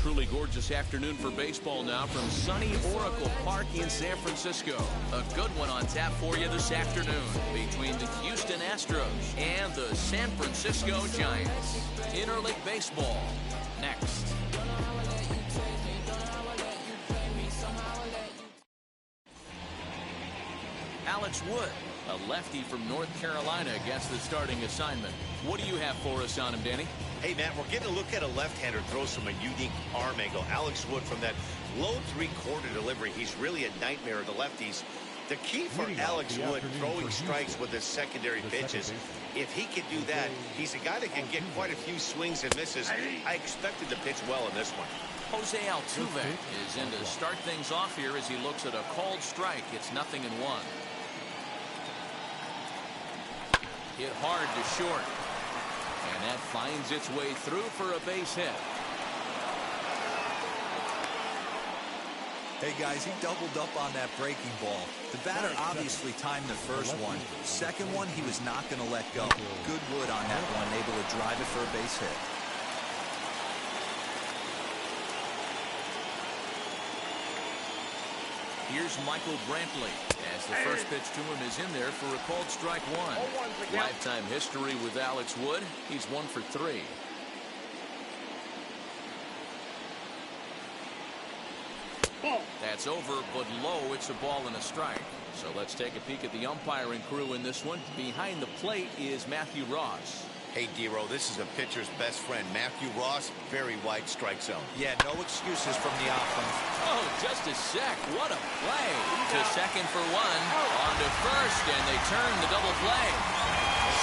truly gorgeous afternoon for baseball now from sunny Oracle Park in San Francisco. A good one on tap for you this afternoon between the Houston Astros and the San Francisco Giants. Interleague baseball next. Alex Wood, a lefty from North Carolina, gets the starting assignment. What do you have for us on him, Danny? Hey, Matt, we're getting a look at a left-hander throws from a unique arm angle. Alex Wood from that low three-quarter delivery. He's really a nightmare of the lefties. The key for Alex Wood throwing strikes with his secondary pitches, if he can do that, he's a guy that can get quite a few swings and misses. I expected to pitch well in this one. Jose Altuve is in to start things off here as he looks at a called strike. It's 0-1. Hit hard to short. And that finds its way through for a base hit. Hey, guys, he doubled up on that breaking ball. The batter obviously timed the first one. Second one, he was not going to let go. Good Wood on that one, able to drive it for a base hit. Here's Michael Brantley as the first pitch to him is in there for a called strike one. Lifetime history with Alex Wood. He's 1 for 3. That's over, but low. It's a ball and a strike. So let's take a peek at the umpiring crew in this one. Behind the plate is Matthew Ross. Hey, Dero, this is a pitcher's best friend, Matthew Ross. Very wide strike zone. Yeah, no excuses from the offense. Oh, just a sec. What a play. To second for one. On to first, and they turn the double play.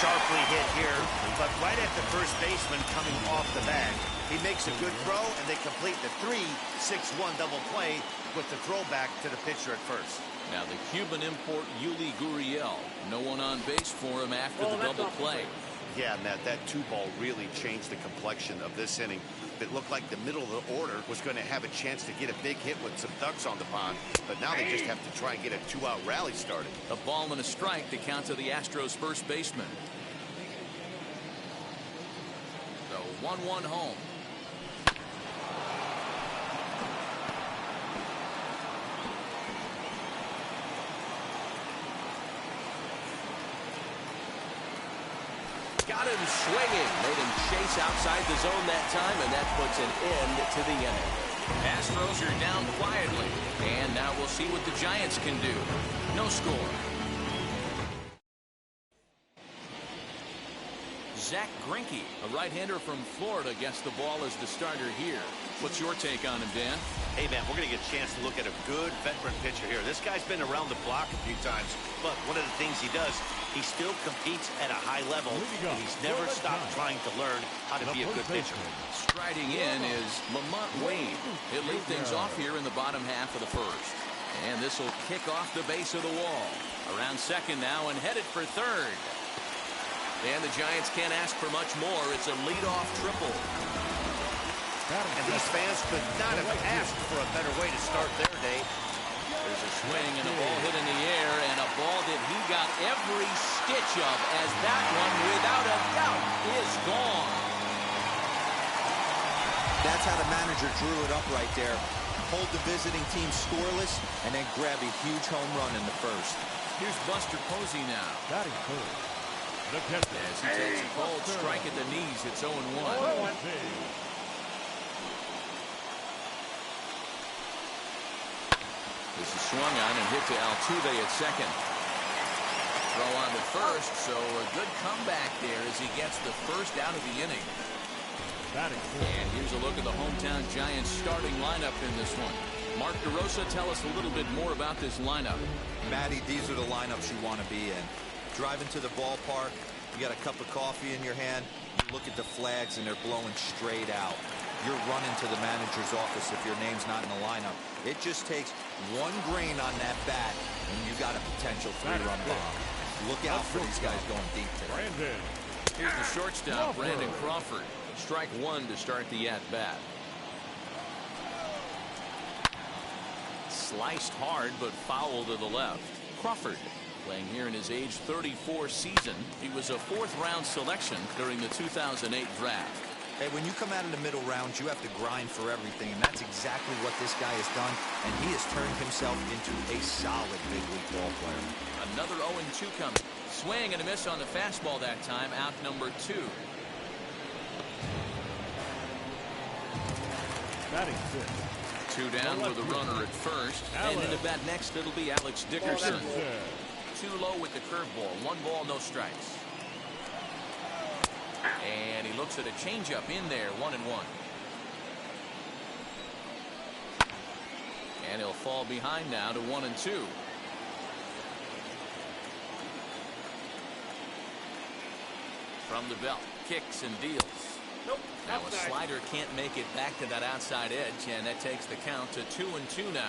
Sharply hit here, but right at the first baseman coming off the bag. He makes a good throw, and they complete the 3-6-1 double play with the throwback to the pitcher at first. Now the Cuban import, Yuli Gurriel. No one on base for him after the double play. Yeah, Matt, that 2-ball really changed the complexion of this inning. It looked like the middle of the order was going to have a chance to get a big hit with some ducks on the pond, but now they just have to try and get a 2-out rally started. A ball and a strike to count to the Astros first baseman. So 1-1 home. Got him swinging. Made him chase outside the zone that time, and that puts an end to the inning. Astros are down quietly, and now we'll see what the Giants can do. No score. Zach Greinke, a right-hander from Florida, gets the ball as the starter here. What's your take on him, Dan? Hey, man, we're going to get a chance to look at a good veteran pitcher here. This guy's been around the block a few times, but one of the things he does, he still competes at a high level, and he's never stopped trying to learn how to be a good pitcher. Striding in is Lamont Wade. He'll lead things off here in the bottom half of the first. And this will kick off the base of the wall. Around second now and headed for third. And the Giants can't ask for much more. It's a leadoff triple. And these fans could not have asked for a better way to start their day. There's a swing and a ball hit in the air, and a ball that he got every stitch of, as that one, without a doubt, is gone. That's how the manager drew it up right there. Hold the visiting team scoreless, and then grab a huge home run in the first. Here's Buster Posey now. Batting third. As he takes a cold strike at the knees, it's 0-1. This is swung on and hit to Altuve at second. Throw on to first, so a good comeback there as he gets the first out of the inning. And here's a look at the hometown Giants starting lineup in this one. Mark DeRosa, tell us a little bit more about this lineup. Matty, these are the lineups you want to be in. Driving to the ballpark, you got a cup of coffee in your hand, you look at the flags and they're blowing straight out. You're running to the manager's office if your name's not in the lineup. It just takes one grain on that bat and you got a potential 3-run bomb. Look out for these guys going deep today. Here's the shortstop, Brandon Crawford. Strike one to start the at-bat. Sliced hard but foul to the left. Crawford playing here in his age 34 season. He was a 4th-round selection during the 2008 draft. Hey, when you come out in the middle rounds, you have to grind for everything, and that's exactly what this guy has done, and he has turned himself into a solid big league ball player. Another 0-2 coming. Swing and a miss on the fastball that time. Out number 2. Batting fifth. 2 down with a runner at first. And in the bat next, it'll be Alex Dickerson. 2 low with the curveball. 1 ball, no strikes. And he looks at a changeup in there. 1-1. And he'll fall behind now to 1-2. From the belt, kicks and deals. Now a slider can't make it back to that outside edge, and that takes the count to 2-2 now.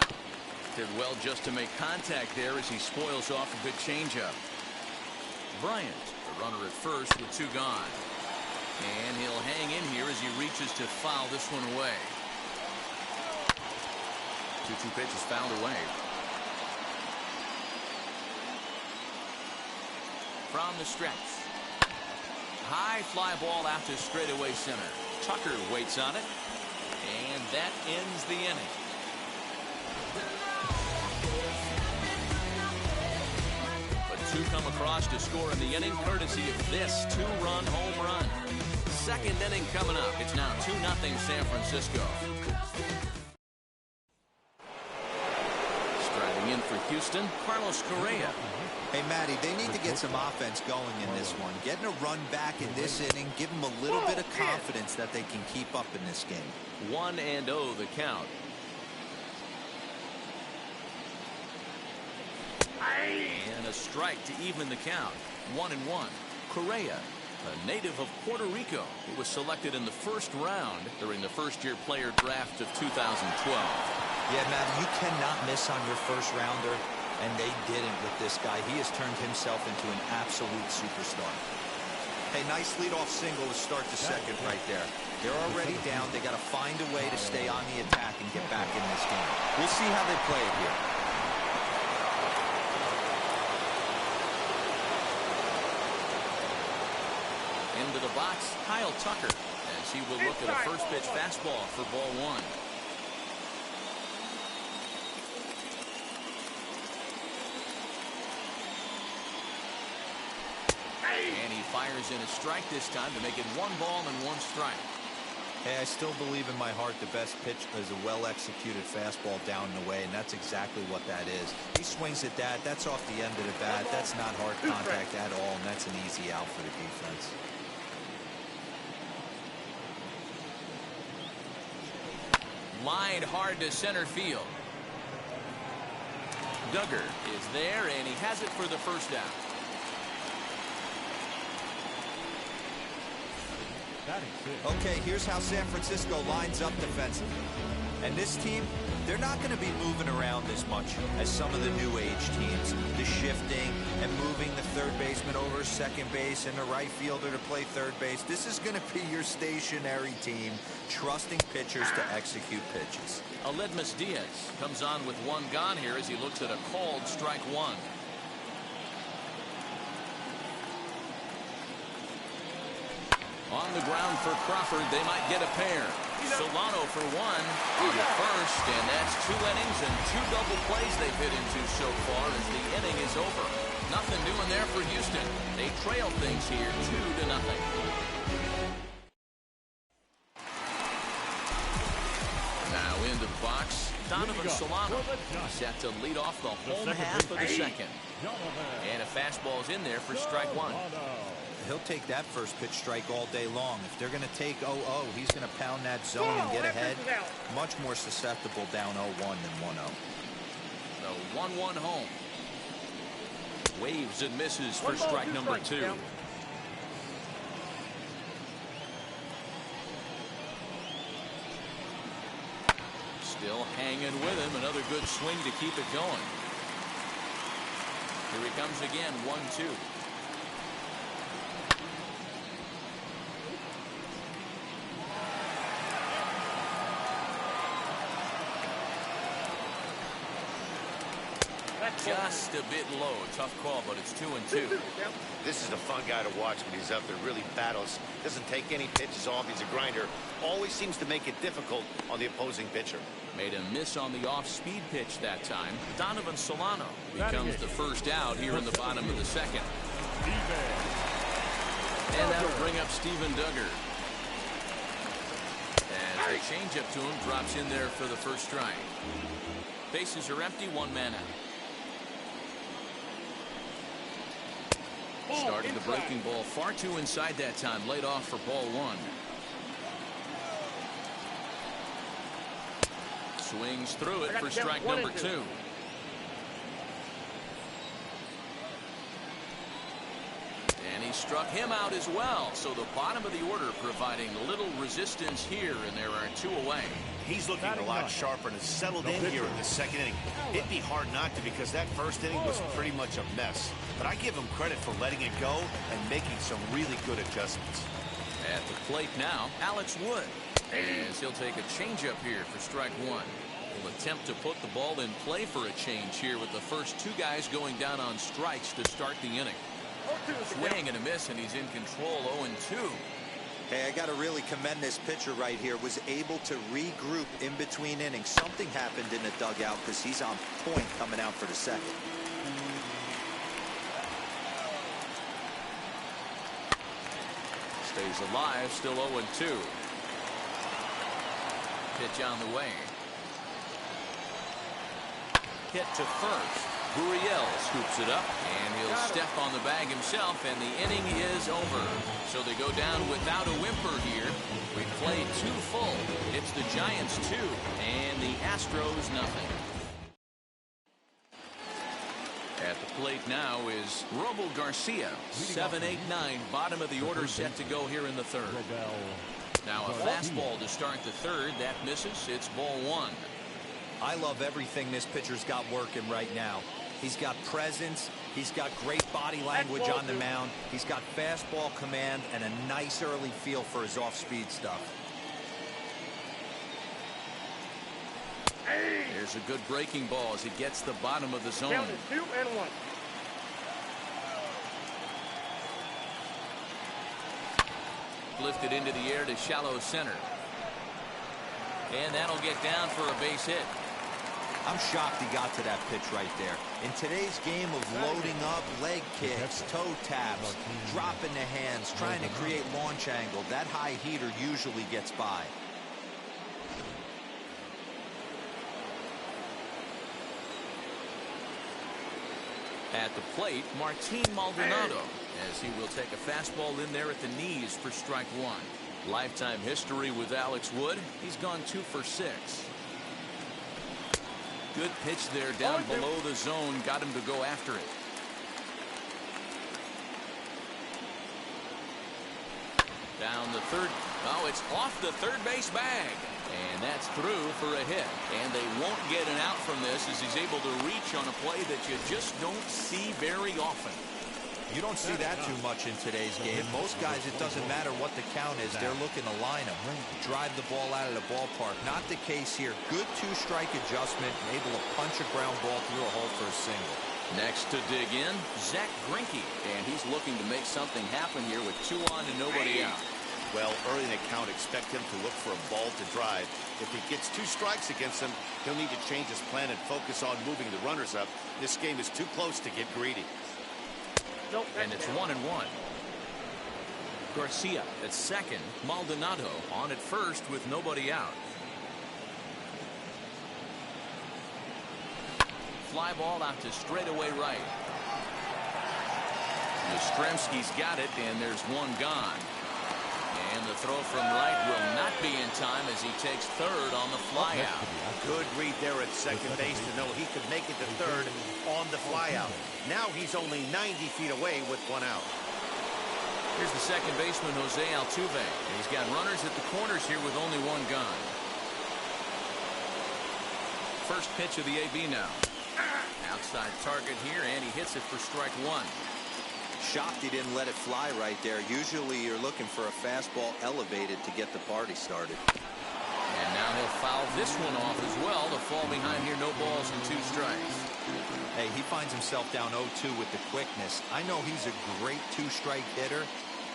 Did well just to make contact there as he spoils off a good changeup. Bryant, the runner at first with 2 gone. And he'll hang in here as he reaches to foul this one away. 2-2 pitch is fouled away. From the stretch. High fly ball out to straightaway center. Tucker waits on it. And that ends the inning. But 2 come across to score in the inning courtesy of this 2-run home run. Second inning coming up. It's now 2-0 San Francisco. Striding in for Houston, Carlos Correa. Hey, Matty, they need to get some offense going in this one. Getting a run back in this inning, give them a little bit of confidence that they can keep up in this game. 1-0 the count. And a strike to even the count. 1-1. Correa, a native of Puerto Rico, who was selected in the first round during the first-year player draft of 2012. Yeah, Matty, you cannot miss on your first rounder. And they didn't with this guy. He has turned himself into an absolute superstar. Hey, nice leadoff single to start the second right there. They're already down. They got to find a way to stay on the attack and get back in this game. We'll see how they play it here. Into the box, Kyle Tucker, as he will look at a first pitch fastball for ball 1. And he fires in a strike this time to make it 1 ball and 1 strike. Hey, I still believe in my heart the best pitch is a well-executed fastball down and away, and that's exactly what that is. He swings at that. That's off the end of the bat. That's not hard contact at all, and that's an easy out for the defense. Lined hard to center field. Duggar is there, and he has it for the first down. Okay, here's how San Francisco lines up defensively. And this team, they're not going to be moving around as much as some of the new age teams. The shifting and moving the third baseman over second base and the right fielder to play third base. This is going to be your stationary team, trusting pitchers to execute pitches. Aledmus Diaz comes on with 1 gone here as he looks at a called strike 1. On the ground for Crawford, they might get a pair. Solano for 1 on the first, and that's 2 innings and 2 double plays they've hit into so far as the inning is over. Nothing doing there for Houston. They trail things here 2-0. Now into the box, Donovan Solano set to lead off the home half of the second. And a fastball's in there for strike 1. He'll take that first pitch strike all day long. If they're going to take 0-0, he's going to pound that zone and get ahead. Much more susceptible down 0-1 than 1-0. So 1-1 home. Waves and misses for strike number 2. Still hanging with him. Another good swing to keep it going. Here he comes again, 1-2. just a bit low. Tough call, but it's 2-2. This is a fun guy to watch when he's up there. Really battles. Doesn't take any pitches off. He's a grinder. Always seems to make it difficult on the opposing pitcher. Made a miss on the off-speed pitch that time. Donovan Solano becomes the first out here in the bottom of the second. And that'll bring up Steven Duggar. As the changeup to him drops in there for the first strike. Bases are empty, one man out. Started the breaking ball far too inside that time. Laid off for ball one. Swings through it for strike number 2. And he struck him out as well. So the bottom of the order providing little resistance here, and there are 2 away. He's looking a lot sharper and has settled in here in the second inning. It'd be hard not to, because that first inning was pretty much a mess. But I give him credit for letting it go and making some really good adjustments. At the plate now, Alex Wood. As he'll take a changeup here for strike 1. Will attempt to put the ball in play for a change here with the first 2 guys going down on strikes to start the inning. Swing and a miss, and he's in control. 0-2. Hey, I got to really commend this pitcher right here. Was able to regroup in between innings. Something happened in the dugout because he's on point coming out for the second. Stays alive, still 0-2. Pitch on the way. Hit to first. Gurriel scoops it up, and he'll step on the bag himself, and the inning is over. So they go down without a whimper here. We played 2 full. It's the Giants 2 and the Astros nothing. At the plate now is Robel Garcia. 7-8-9, bottom of the order, set to go here in the third. Now a fastball to start the third. That misses. It's ball 1. I love everything this pitcher's got working right now. He's got presence. He's got great body language on the mound. He's got fastball command and a nice early feel for his off-speed stuff. There's a good breaking ball as he gets the bottom of the zone. Count is 2-1. Lifted into the air to shallow center. And that'll get down for a base hit. I'm shocked he got to that pitch right there. In today's game of loading up, leg kicks, toe taps, dropping the hands, trying to create launch angle, that high heater usually gets by. At the plate, Martin Maldonado, as he will take a fastball in there at the knees for strike 1. Lifetime history with Alex Wood. He's gone 2 for 6. Good pitch there down below the zone. Got him to go after it. Down the third. Oh, it's off the third base bag. And that's through for a hit. And they won't get an out from this as he's able to reach on a play that you just don't see very often. You don't see that too much in today's game. Most guys, it doesn't matter what the count is. They're looking to line them, drive the ball out of the ballpark. Not the case here. Good 2-strike adjustment, and able to punch a ground ball through a hole for a single. Next to dig in, Zach Greinke. And he's looking to make something happen here with 2 on and nobody out. Well, early in the count, expect him to look for a ball to drive. If he gets 2 strikes against him, he'll need to change his plan and focus on moving the runners up. This game is too close to get greedy. And it's 1-1. Garcia at second. Maldonado on at first with nobody out. Fly ball out to straightaway right. Yastrzemski's got it, and there's 1 gone. And the throw from right will not be in time as he takes third on the fly out. Good read there at second base to know he could make it to third on the fly out. Now he's only 90 feet away with 1 out. Here's the second baseman, Jose Altuve. And he's got runners at the corners here with only 1 gone. First pitch of the AB now. Outside target here, and he hits it for strike 1. Shocked he didn't let it fly right there. Usually you're looking for a fastball elevated to get the party started. And now he'll foul this one off as well to fall behind here. No balls and 2 strikes. Hey, he finds himself down 0-2 with the quickness. I know he's a great 2-strike hitter,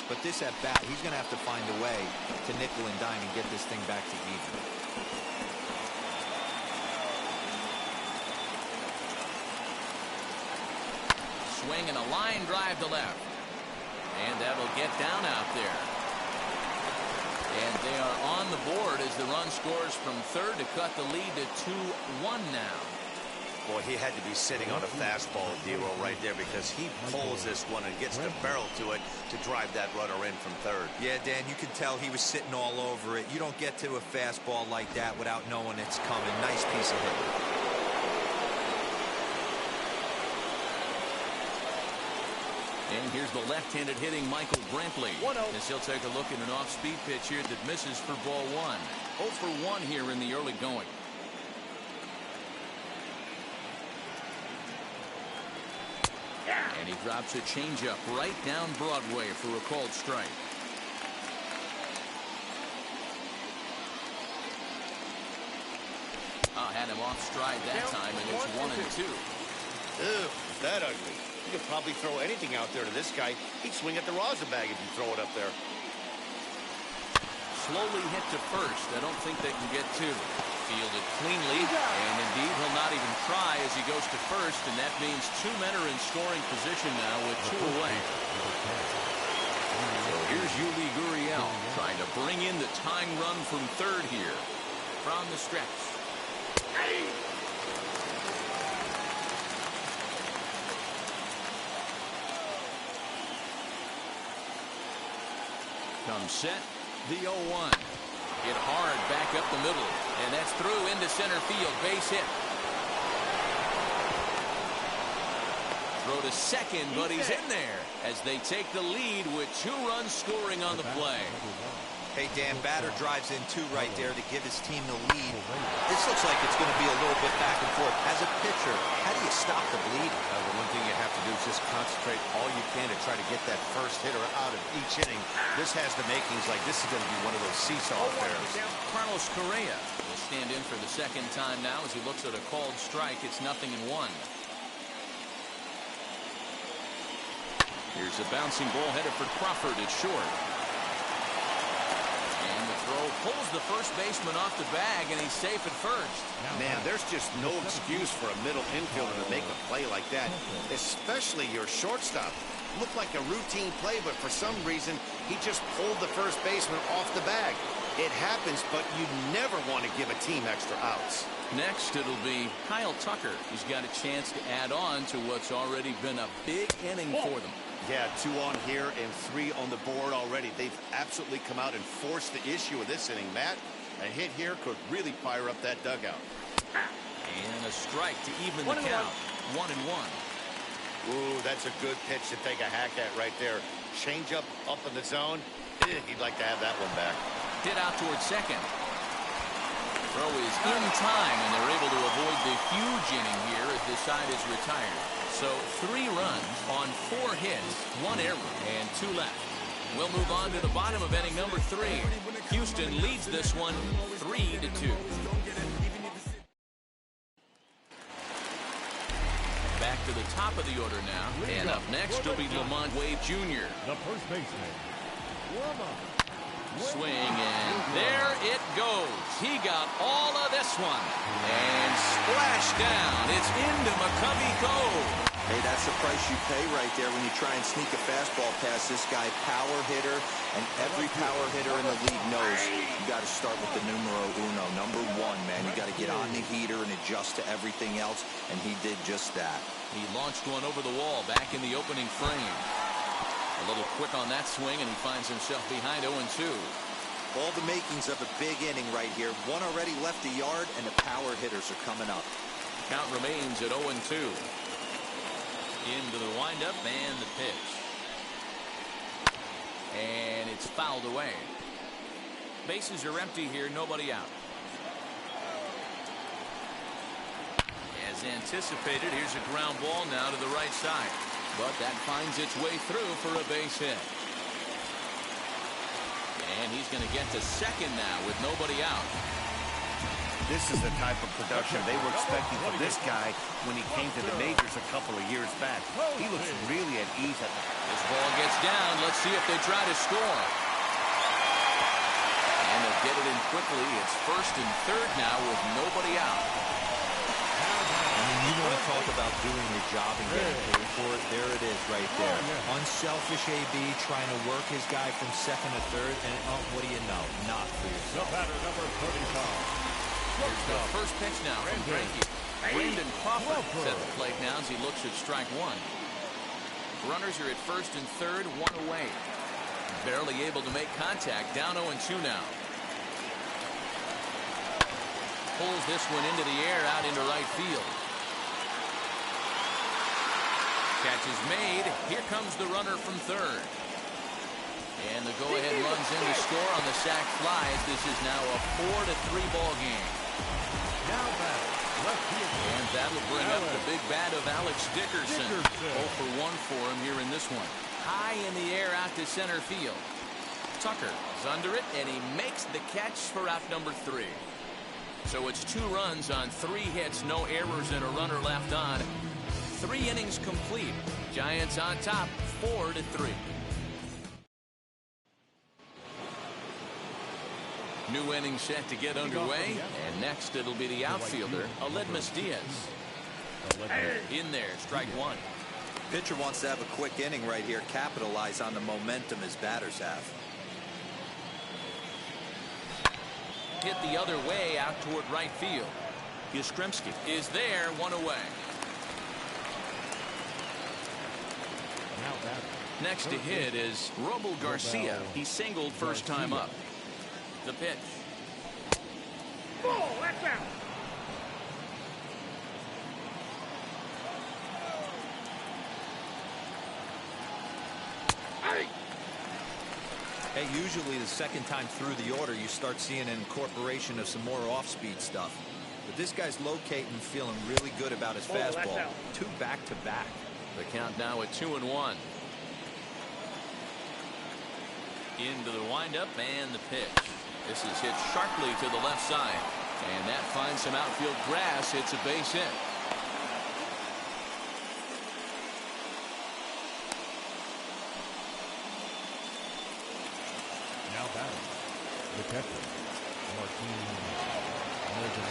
but this at bat, he's going to have to find a way to nickel and dime and get this thing back to even. Swing and a line drive to left. And that'll get down out there. And they are on the board as the run scores from third to cut the lead to 2-1 now. Boy, he had to be sitting on a fastball, D-Roll, right there, because he pulls this one and gets the barrel to it to drive that runner in from third. Yeah, Dan, you can tell he was sitting all over it. You don't get to a fastball like that without knowing it's coming. Nice piece of hitting. And here's the left-handed hitting Michael Brantley. As he'll take a look at an off-speed pitch here that misses for ball 1. 0 for 1 here in the early going. And he drops a changeup right down Broadway for a called strike. Had him off stride that time, and it's 1-2. Ew, that ugly. You could probably throw anything out there to this guy. He'd swing at the rosin bag if you throw it up there. Slowly hit to first. I don't think they can get 2. Fielded cleanly, and indeed he'll not even try as he goes to first, and that means 2 men are in scoring position now with 2 away. So here's Yuli Gurriel trying to bring in the tying run from third here from the stretch. Comes set, the 0-1. Hit hard back up the middle, and that's through into center field. Base hit. Throw to second, but he's in there as they take the lead with 2 runs scoring on the play. Hey, Dan, batter drives in 2 right there to give his team the lead. This looks like it's going to be a little bit back and forth. As a pitcher, how do you stop the bleeding? The one thing you have to do is just concentrate all you can to try to get that first hitter out of each inning. This has the makings like this is going to be one of those seesaw affairs. Carlos Correa will stand in for the second time now as he looks at a called strike. It's 0-1. Here's a bouncing ball headed for Crawford at short. Pulls the first baseman off the bag, and he's safe at first. Man, there's just no excuse for a middle infielder to make a play like that, especially your shortstop. Looked like a routine play, but for some reason, he just pulled the first baseman off the bag. It happens, but you never want to give a team extra outs. Next, it'll be Kyle Tucker. He's got a chance to add on to what's already been a big inning for them. Yeah, 2 on here and 3 on the board already. They've absolutely come out and forced the issue of this inning, Matt. A hit here could really fire up that dugout. And a strike to even the count. 1-1. Ooh, that's a good pitch to take a hack at right there. Change up in the zone. He'd like to have that one back. Hit out towards second. Throw is in time, and they're able to avoid the huge inning here as the side is retired. So 3 runs on 4 hits, 1 error, and 2 left. We'll move on to the bottom of inning number 3. Houston leads this one 3-2. Back to the top of the order now. And up next will be Lamont Wade Jr. The first baseman. Swing, and there it goes. He got all of this one. And splash down. It's into McCovey Cove. Hey, that's the price you pay right there when you try and sneak a fastball past this guy. Power hitter, and every power hitter in the league knows you got to start with the numero uno, number 1, man. You got to get on the heater and adjust to everything else, and he did just that. He launched one over the wall back in the opening frame. A little quick on that swing, and he finds himself behind 0-2. All the makings of a big inning right here. 1 already left the yard, and the power hitters are coming up. Count remains at 0-2. Into the windup and the pitch. And it's fouled away. Bases are empty here, nobody out. As anticipated, here's a ground ball now to the right side. But that finds its way through for a base hit. And he's going to get to second now with nobody out. This is the type of production they were expecting from this guy when he came to the majors a couple of years back. He looks really at ease at the... This ball gets down. Let's see if they try to score. And they'll get it in quickly. It's first and third now with nobody out. I mean, you want to talk about doing your job and getting paid for it. There it is right there. Unselfish AB trying to work his guy from second to third. And what do you know? Not for yourself. The batter, number 35. Here's the first pitch now from Greinke. Brendan Crawford set the plate now as he looks at strike one. Runners are at first and third, one away. Barely able to make contact. Down 0-2 now. Pulls this one into the air out into right field. Catch is made. Here comes the runner from third. And the go-ahead runs in to score on the sac fly as this is now a 4-3 ball game. Now back, left field. And that'll bring up the big bat of Alex Dickerson. 0 for 1 for him here in this one. High in the air out to center field. Tucker is under it, and he makes the catch for out number 3. So it's 2 runs on 3 hits, no errors, and a runner left on. 3 innings complete. Giants on top, 4-3. New inning set to get underway, and next it'll be the outfielder, Aledmus Diaz. In there, strike one. Pitcher wants to have a quick inning right here, capitalize on the momentum his batters have. Hit the other way out toward right field. Yastrzemski is there, 1 away. Next to hit is Robel Garcia. He singled first time up. The pitch. Oh, that's out. Hey, usually the second time through the order you start seeing an incorporation of some more off-speed stuff. But this guy's locating, feeling really good about his fastball. 2 back-to-back. The count now at 2-1. Into the windup and the pitch. This is hit sharply to the left side. And that finds some outfield grass. It's a base hit. Now batting, the catcher, Martin.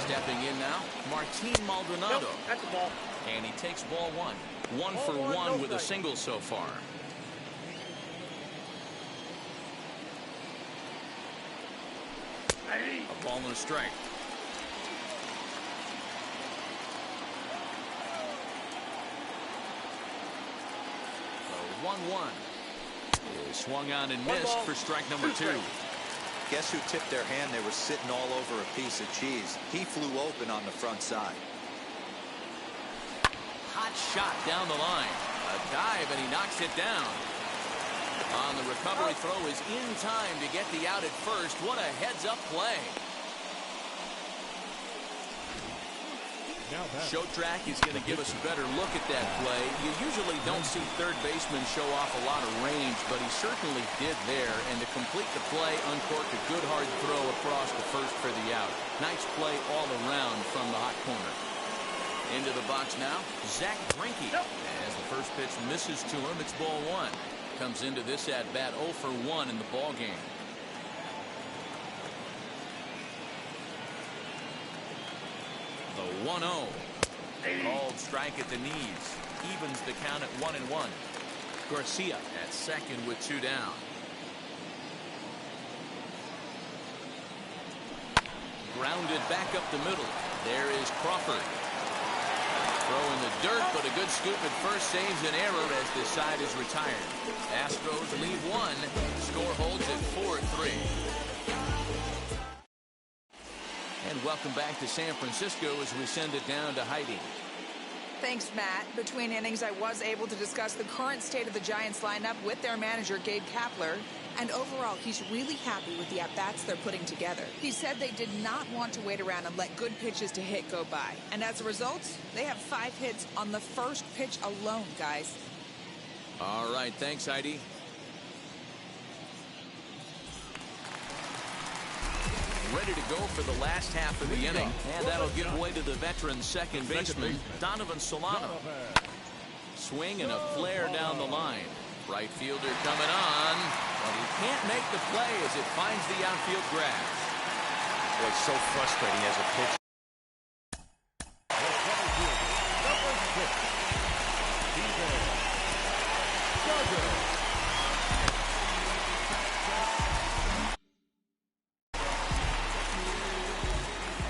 Stepping in now, Martin Maldonado. Nope, that's the ball. And he takes ball 1. 1 for 1 with a single so far. A ball and a strike. So 1-1. Swung on and missed for strike number 2. Guess who tipped their hand? They were sitting all over a piece of cheese. He flew open on the front side. Hot shot down the line. A dive and he knocks it down. On the recovery throw is in time to get the out at first. What a heads-up play. Show Track is going to give us a better look at that play. You usually don't see third baseman show off a lot of range, but he certainly did there. And to complete the play, uncorked a good hard throw across the first for the out. Nice play all around from the hot corner. Into the box now, Zach Greinke. As the first pitch misses to him, it's ball 1. Comes into this at bat 0 for 1 in the ball game. The 1-0. Called strike at the knees. Evens the count at 1-1. Garcia at second with 2 down. Grounded back up the middle. There is Crawford. Throw in the dirt, but a good scoop at first saves an error as this side is retired. Astros lead 1. Score holds at 4-3. And welcome back to San Francisco as we send it down to Heidi. Thanks, Matt. Between innings, I was able to discuss the current state of the Giants lineup with their manager, Gabe Kapler. And overall, he's really happy with the at-bats they're putting together. He said they did not want to wait around and let good pitches to hit go by. And as a result, they have 5 hits on the first pitch alone, guys. All right, thanks, Heidi. ready to go for the last half of the inning, and that'll give way to the veteran second baseman, Donovan Solano. Swing and a flare down the line. Right fielder coming on, but he can't make the play as it finds the outfield grass. Boy, it's so frustrating as a pitcher.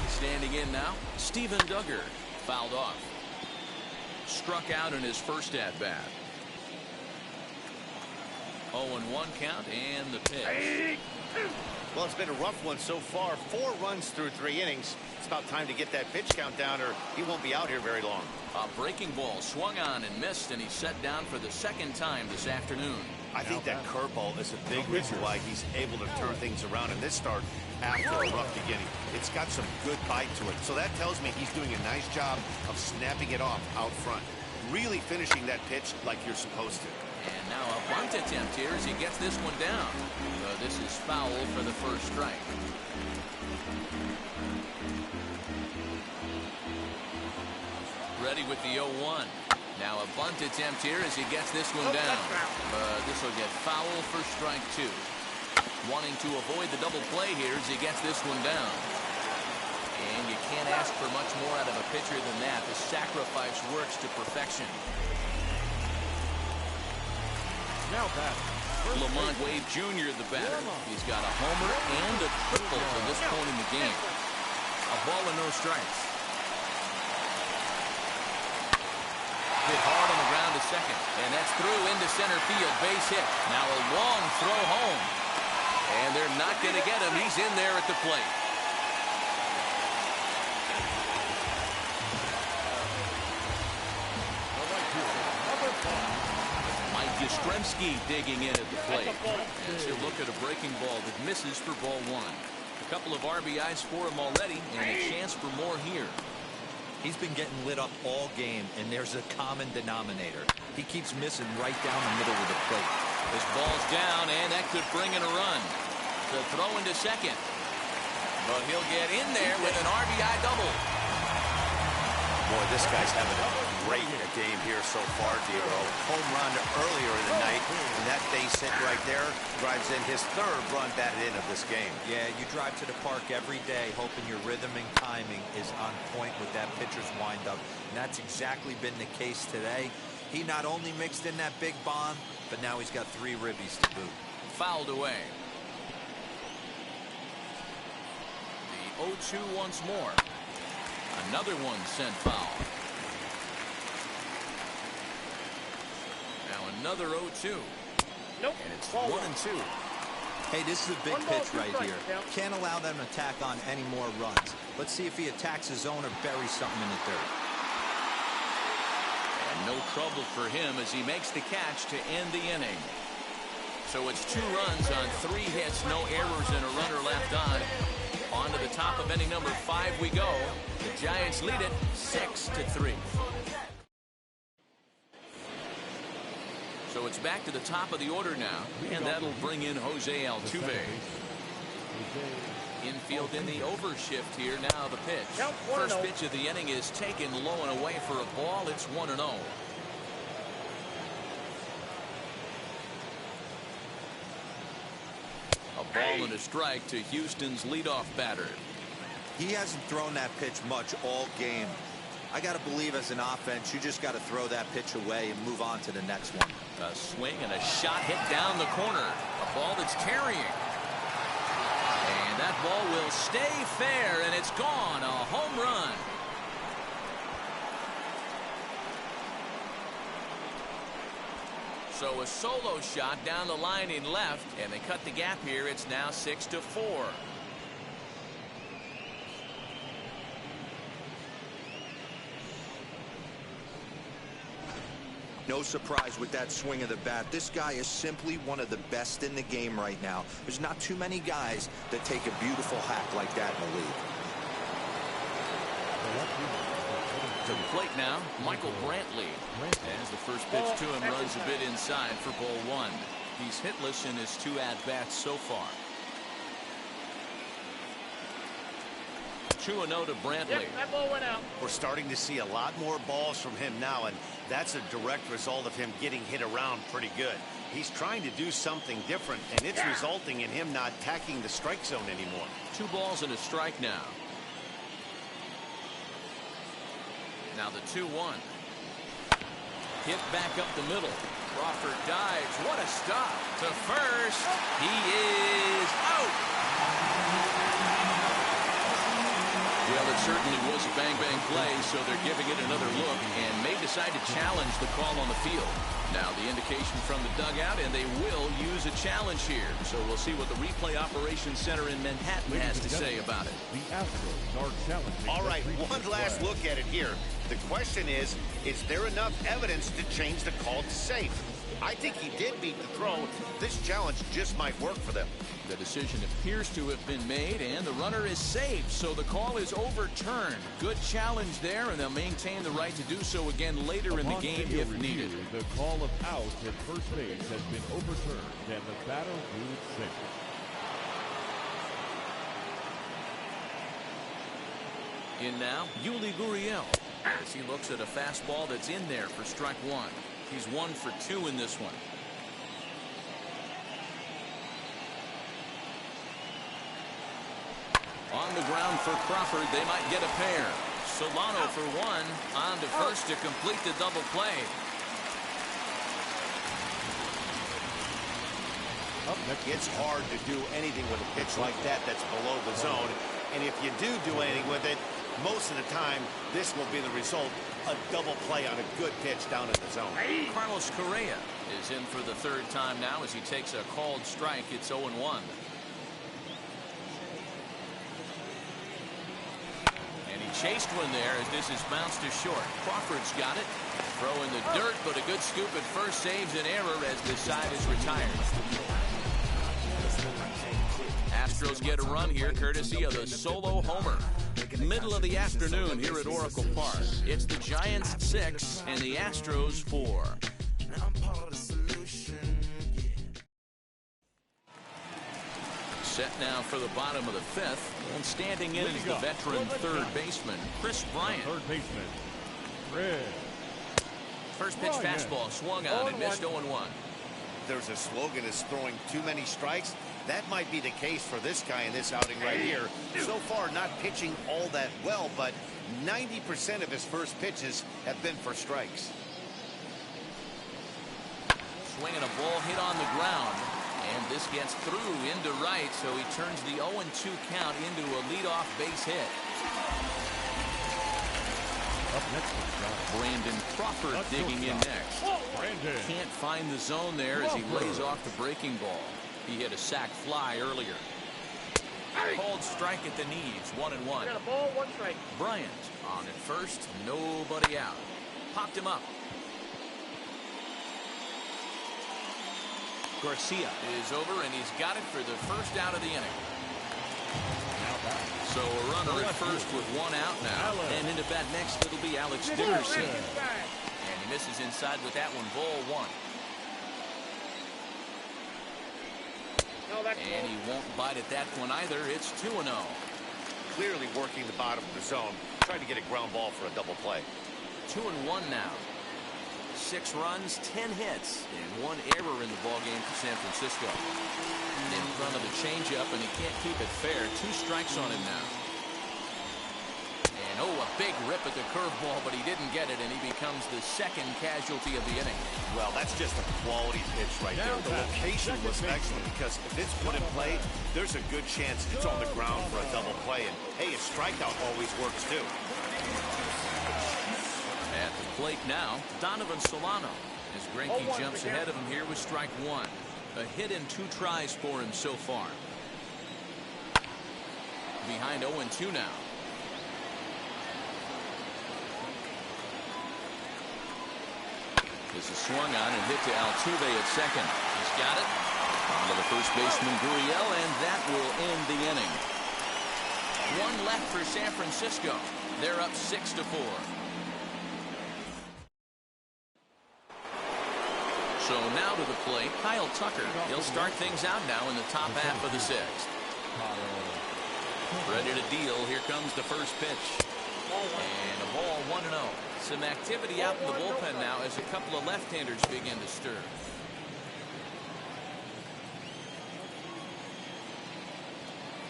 Standing in now, Steven Duggar, fouled off. Struck out in his first at-bat. 0-1 count and the pitch. Well, it's been a rough one so far. 4 runs through 3 innings. It's about time to get that pitch count down or he won't be out here very long. A breaking ball swung on and missed, and he's set down for the second time this afternoon. I think that curveball is a big reason why he's able to turn things around in this start after a rough beginning. It's got some good bite to it. So that tells me he's doing a nice job of snapping it off out front. Really finishing that pitch like you're supposed to. And now a bunt attempt here as he gets this one down. This is foul for the first strike. Ready with the 0-1. Now a bunt attempt here as he gets this one down. This will get foul for strike 2. Wanting to avoid the double play here as he gets this one down. And you can't ask for much more out of a pitcher than that. The sacrifice works to perfection. Now batting, Lamont Wade Jr., the batter. He's got a homer and a triple to this point in the game. A ball and no strikes. Hit hard on the ground to second, and that's through into center field. Base hit. Now a long throw home, and they're not going to get him. He's in there at the plate. Yastrzemski digging in at the plate. As he'll look at a breaking ball that misses for ball 1. A couple of RBIs for him already, and a chance for more here. He's been getting lit up all game, and there's a common denominator. He keeps missing right down the middle of the plate. This ball's down, and that could bring in a run. The throw into second. But he'll get in there with an RBI double. Boy, this guy's having a great game here so far, Diego. Home run earlier in the night, and that base hit right there drives in his 3rd run batted in of this game. Yeah, you drive to the park every day hoping your rhythm and timing is on point with that pitcher's windup, and that's exactly been the case today. He not only mixed in that big bomb, but now he's got 3 ribbies to boot. Fouled away. The 0-2 once more. Another one sent foul. Now another 0-2. Nope. And it's 1-2. Hey, this is a big pitch right here. Can't allow them to attack on any more runs. Let's see if he attacks his zone or buries something in the dirt. And no trouble for him as he makes the catch to end the inning. So it's 2 runs on 3 hits, no errors, and a runner left on. On to the top of inning number 5 we go. The Giants lead it 6-3. So it's back to the top of the order now, and that'll bring in Jose Altuve. Infield in the overshift here. Now the pitch. First pitch of the inning is taken low and away for a ball. It's 1-0. A ball and a strike to Houston's leadoff batter. He hasn't thrown that pitch much all game. I got to believe as an offense, you just got to throw that pitch away and move on to the next one. A swing and a shot hit down the corner. A ball that's carrying. And that ball will stay fair, and it's gone. A home run. So a solo shot down the line in left, and they cut the gap here. It's now 6-4. No surprise with that swing of the bat. This guy is simply one of the best in the game right now. There's not too many guys that take a beautiful hack like that in the league. To the plate now, Michael Brantley. As the first pitch to him runs a bit inside for ball 1. He's hitless in his 2 at-bats so far. 2-0 to Brantley. Yep, that ball went out. We're starting to see a lot more balls from him now, and that's a direct result of him getting hit around pretty good. He's trying to do something different, and it's resulting in him not attacking the strike zone anymore. 2 balls and a strike now. Now the 2-1. Hit back up the middle. Crawford dives. What a stop. To first. He is out. Well, it certainly was a bang-bang play, so they're giving it another look and may decide to challenge the call on the field. Now the indication from the dugout, and they will use a challenge here. So we'll see what the replay operations center in Manhattan has to say about it. The Astros are challenging. All right, one last look at it here. The question is there enough evidence to change the call to safe? I think he did beat the throw. This challenge just might work for them. The decision appears to have been made, and the runner is safe, so the call is overturned. Good challenge there, and they'll maintain the right to do so again later in the game if needed. The call of out at first base has been overturned, and the batter moves safe. In now, Yuli Gurriel, as he looks at a fastball that's in there for strike 1. He's 1 for 2 in this one. On the ground for Crawford, they might get a pair. Solano for 1, on to first to complete the double play. It's hard to do anything with a pitch like that that's below the zone. And if you do anything with it, most of the time, this will be the result. A double play on a good pitch down in the zone. Carlos Correa is in for the 3rd time now as he takes a called strike. It's 0-1. And he chased one there as this is bounced to short. Crawford's got it. Throw in the dirt, but a good scoop at first saves an error as this side is retired. Astros get a run here courtesy of the solo homer. Middle of the afternoon here at Oracle Park. It's the Giants 6 and the Astros 4. Set now for the bottom of the 5th, and standing in is the veteran 3rd baseman, Chris Bryant. Third baseman, Chris. First pitch fastball swung on and missed 0-1. There's a slogan is throwing too many strikes. That might be the case for this guy in this outing right here. So far, not pitching all that well, but 90% of his first pitches have been for strikes. Swinging a ball hit on the ground, and this gets through into right, so he turns the 0-2 count into a leadoff base hit. Up next, Brandon Crawford digging in next. Can't find the zone there as he lays off the breaking ball. He hit a sac fly earlier. Called strike at the knees, 1-1. Got a ball, 1 strike. Bryant on at first, nobody out. Popped him up. Garcia is over, and he's got it for the first out of the inning. So a runner at first with 1 out now. And into bat next, it'll be Alex Dickerson. And he misses inside with that one, ball 1. And he won't bite at that one either. It's 2-0. Clearly working the bottom of the zone, trying to get a ground ball for a double play. 2-1 now. 6 runs, 10 hits, and 1 error in the ballgame for San Francisco. In front of the changeup, and he can't keep it fair. 2 strikes on him now. And a big rip at the curveball, but he didn't get it, and he becomes the 2nd casualty of the inning. Well, that's just a quality pitch right there. The location was excellent because if it's put in play, there's a good chance it's on the ground for a double play. And hey, a strikeout always works too. At the plate now, Donovan Solano, as Greinke jumps ahead of him here with strike 1. A hit in 2 tries for him so far. Behind 0-2 now. This is swung on and hit to Altuve at second. He's got it. On to the first baseman Gurriel, and that will end the inning. 1 left for San Francisco. They're up 6-4. So now to the plate, Kyle Tucker. He'll start things out now in the top half of the 6th. Ready to deal. Here comes the first pitch. And a ball 1-0. Some activity out in the bullpen now as a couple of left-handers begin to stir.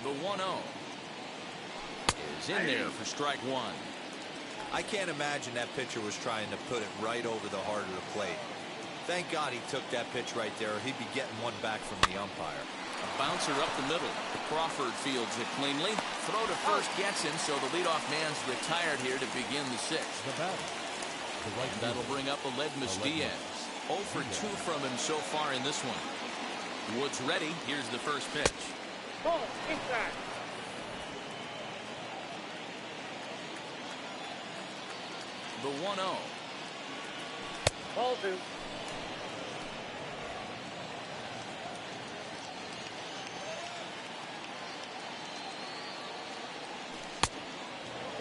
The 1-0 is in there for strike one. I can't imagine that pitcher was trying to put it right over the heart of the plate. Thank God he took that pitch right there, or he'd be getting one back from the umpire. A bouncer up the middle. Crawford fields it cleanly. Throw to first gets him, so the leadoff man's retired here to begin the sixth. And that'll bring up Aledmus Diaz. 0 for 2 from him so far in this one. Woods ready. Here's the first pitch. Ball inside. The 1-0. Ball 2.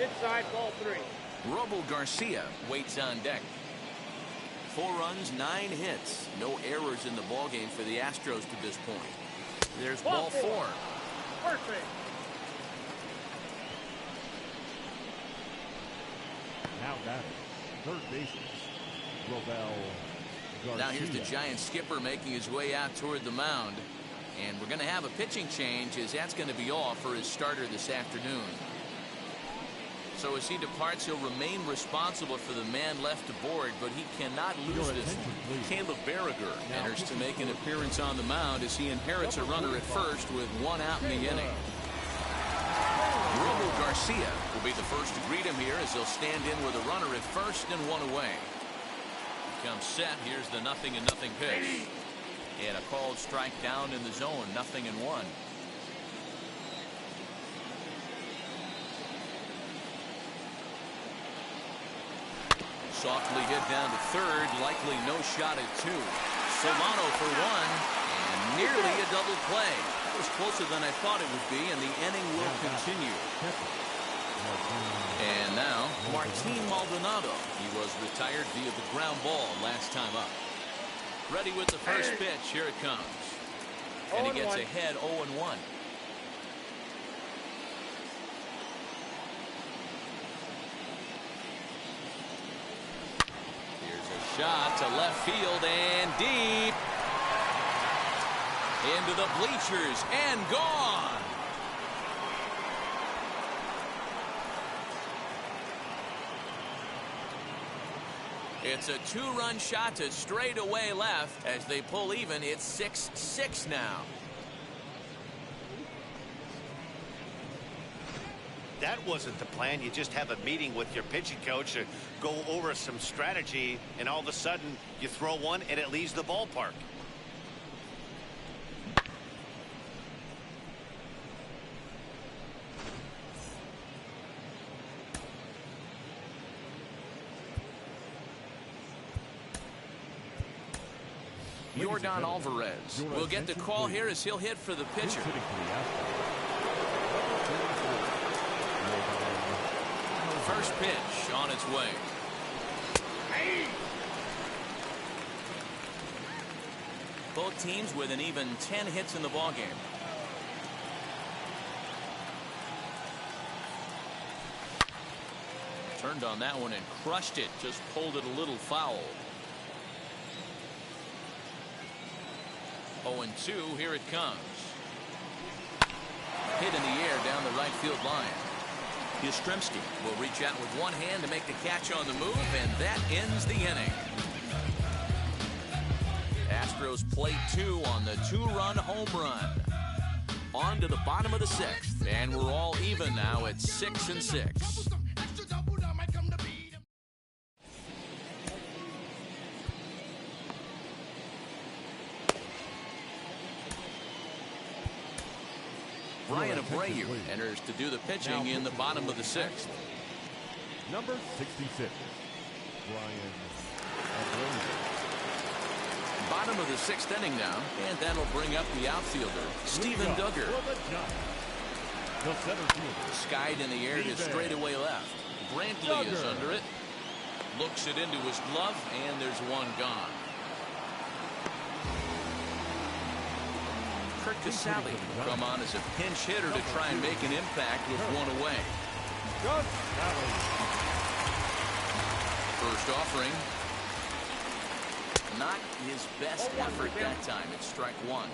Inside, ball 3. Robo Garcia waits on deck. 4 runs, 9 hits. No errors in the ballgame for the Astros to this point. There's ball 4. First base. Now batting, third baseman, Robel Garcia. Now here's the Giant skipper making his way out toward the mound. And we're going to have a pitching change, as that's going to be all for his starter this afternoon. So as he departs, he'll remain responsible for the man left aboard, but he cannot lose this one. Caleb Berriger enters to make an appearance on the mound as he inherits a runner at first with 1 out in the inning. Robo Garcia will be the first to greet him here as he'll stand in with a runner at first and 1 away. He comes set. Here's the 0-0 pitch. And a called strike down in the zone, 0-1. Softly hit down to third, likely no shot at 2. Solano for 1, and nearly a double play. That was closer than I thought it would be, and the inning will continue. And now, Martin Maldonado. He was retired via the ground ball last time up. Ready with the first pitch. Here it comes. And he gets ahead 0-1. Shot to left field and deep into the bleachers and gone. It's a 2-run shot to straightaway left. As they pull even, it's 6-6 now. That wasn't the plan. You just have a meeting with your pitching coach to go over some strategy, and all of a sudden you throw one and it leaves the ballpark. Yordan Alvarez will get the call here as he'll hit for the pitcher. First pitch on its way. Both teams with an even 10 hits in the ballgame. Turned on that one and crushed it. Just pulled it a little foul. 0-2. Here it comes. Hit in the air down the right field line. Yastrzemski will reach out with one hand to make the catch on the move, and that ends the inning. Astros play 2 on the 2-run home run. On to the bottom of the 6th, and we're all even now at 6-6. Brian Abreu enters to do the pitching in the bottom of the 6th. Number 66, Brian Abreu. Bottom of the 6th inning now, and that'll bring up the outfielder, Steven Duggar. The center fielder. Skied in the air to straightaway left. Brantley is under it. Looks it into his glove, and there's one gone. Come on as a pinch hitter to try and make an impact with one away. First offering. Not his best effort that time. It's strike one.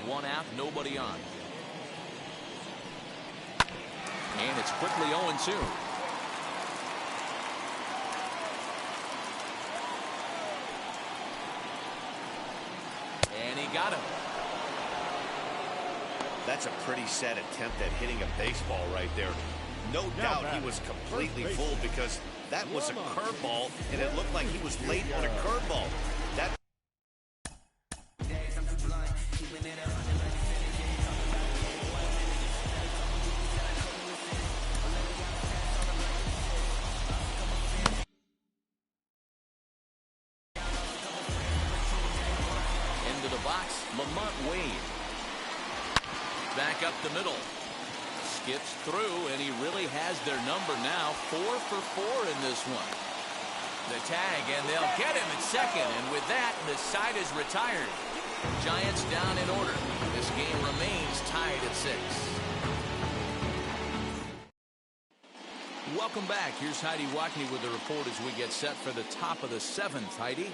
One out, nobody on. And it's quickly 0-2. And he got him. That's a pretty sad attempt at hitting a baseball right there. No doubt he was completely fooled because that was a curveball, and it looked like he was late on a curveball. That into the box, Lamont Wade. Back up the middle. Skips through, and he really has their number now. 4 for 4 in this one. The tag, and they'll get him at second. And with that, the side is retired. Giants down in order. This game remains tied at 6. Welcome back. Here's Heidi Watney with the report as we get set for the top of the 7th. Heidi?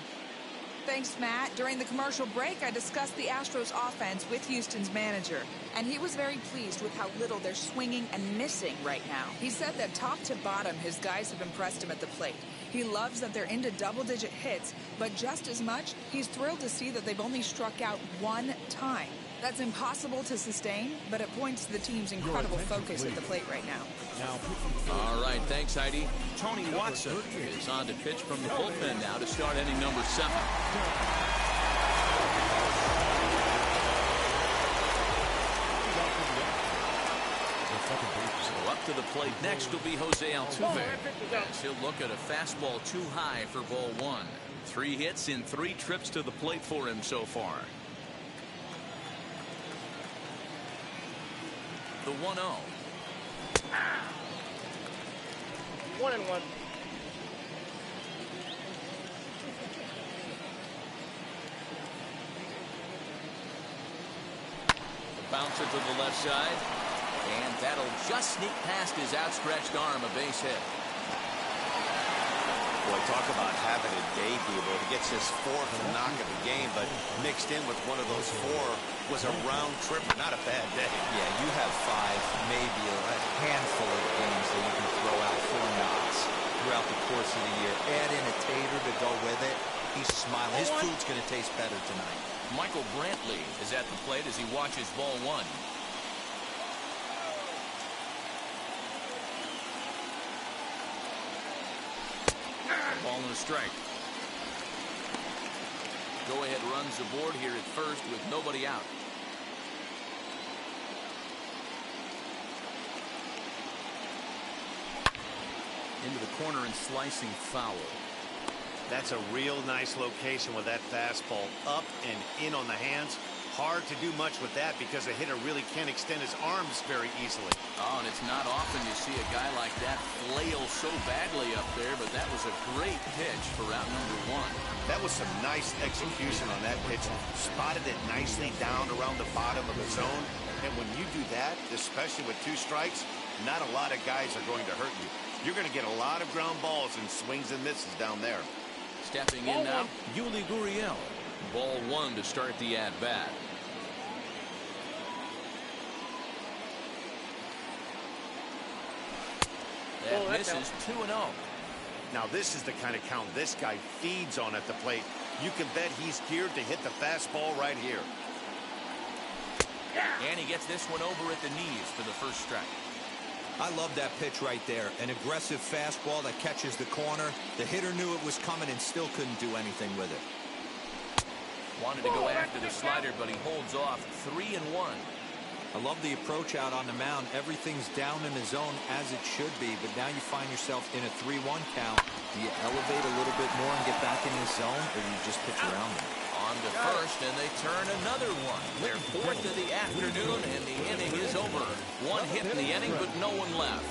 Thanks, Matt. During the commercial break, I discussed the Astros offense with Houston's manager, and he was very pleased with how little they're swinging and missing right now. He said that top to bottom, his guys have impressed him at the plate. He loves that they're into double-digit hits, but just as much, he's thrilled to see that they've only struck out one time. That's impossible to sustain, but it points to the team's incredible focus at the plate right now. All right, thanks, Heidi. Tony Watson is on to pitch from the bullpen now to start inning number 7. So up to the plate next will be Jose Altuve. As he'll look at a fastball too high for ball 1. 3 hits in 3 trips to the plate for him so far. The 1-0. 1-1. Bouncer to the left side, and that'll just sneak past his outstretched arm, a base hit. Boy, talk about having a day, Debo. He gets his 4th knock of the game, but mixed in with one of those 4 was a round tripper. Not a bad day. Yeah, you have 5, maybe a handful of games that you can throw out 4 knocks throughout the course of the year. Add in a tater to go with it. He's smiling. His food's going to taste better tonight. Michael Brantley is at the plate as he watches ball 1. Ball and a strike. Go-ahead runs aboard here at first with nobody out. Into the corner and slicing foul. That's a real nice location with that fastball up and in on the hands. Hard to do much with that because a hitter really can't extend his arms very easily. Oh, and it's not often you see a guy like that flail so badly up there, but that was a great pitch for out number 1. That was some nice execution on that pitch. Spotted it nicely down around the bottom of the zone. And when you do that, especially with 2 strikes, not a lot of guys are going to hurt you. You're going to get a lot of ground balls and swings and misses down there. Stepping in now, Yuli Gurriel. Ball 1 to start the at-bat. That misses 2-0. Now this is the kind of count this guy feeds on at the plate. You can bet he's geared to hit the fastball right here. And he gets this one over at the knees for the first strike. I love that pitch right there. An aggressive fastball that catches the corner. The hitter knew it was coming and still couldn't do anything with it. Wanted to go after the slider, but he holds off. 3-1. I love the approach out on the mound. Everything's down in the zone as it should be, but now you find yourself in a 3-1 count. Do you elevate a little bit more and get back in the zone, or do you just pitch around them? On to first, and they turn another one. Their 4th of the afternoon, and the inning is over. 1 hit in the inning, but no one left.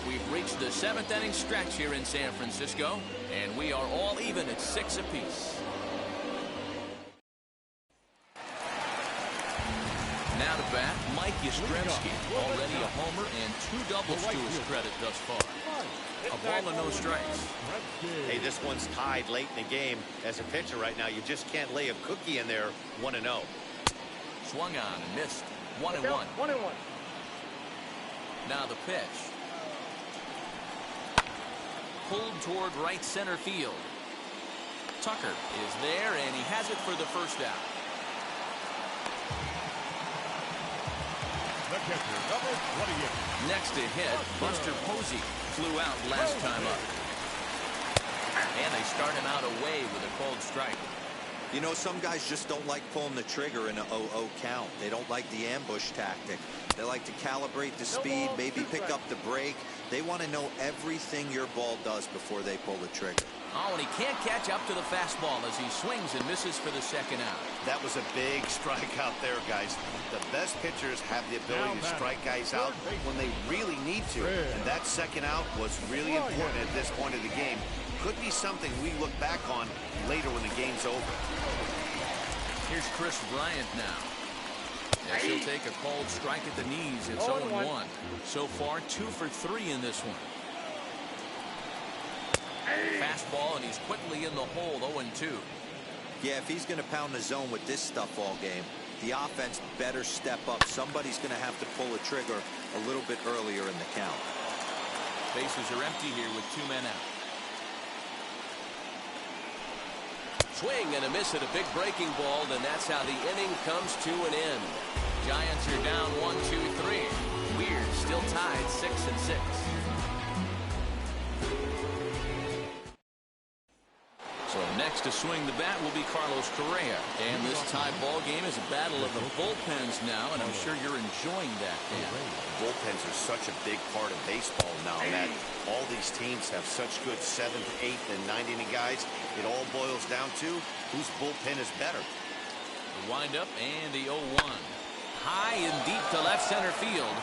We've reached the 7th inning stretch here in San Francisco, and we are all even at 6 apiece. Yastrzemski, already a homer and 2 doubles to his credit thus far. A ball and no strikes. Hey, this one's tied late in the game. As a pitcher right now, you just can't lay a cookie in there. 1-0. Swung on and missed. 1-1. 1-1. Now the pitch. Pulled toward right center field. Tucker is there, and he has it for the first out. The catcher, number 28. Next to hit, Buster Posey flew out last time up. And they start him out away with a called strike. You know, some guys just don't like pulling the trigger in an 0-0 count. They don't like the ambush tactic. They like to calibrate the speed, maybe pick up the break. They want to know everything your ball does before they pull the trigger. Oh, and he can't catch up to the fastball as he swings and misses for the second out. That was a big strikeout there, guys. The best pitchers have the ability to strike guys out when they really need to. And that second out was really important at this point of the game. Could be something we look back on later when the game's over. Here's Chris Bryant now. As he'll take a called strike at the knees. It's 0-1. So far, 2 for 3 in this one. Fastball, and he's quickly in the hole, 0-2. Yeah, if he's going to pound the zone with this stuff all game, the offense better step up. Somebody's going to have to pull a trigger a little bit earlier in the count. Bases are empty here with 2 men out. Swing and a miss at a big breaking ball, and that's how the inning comes to an end. Giants are down 1-2-3. We're still tied 6-6. So next to swing the bat will be Carlos Correa. And this tie ball game is a battle of the bullpens now, and I'm sure you're enjoying that, Dan. Bullpens are such a big part of baseball now, Matt. All these teams have such good 7th, 8th, and 9th inning guys. It all boils down to whose bullpen is better. The windup and the 0-1. High and deep to left center field.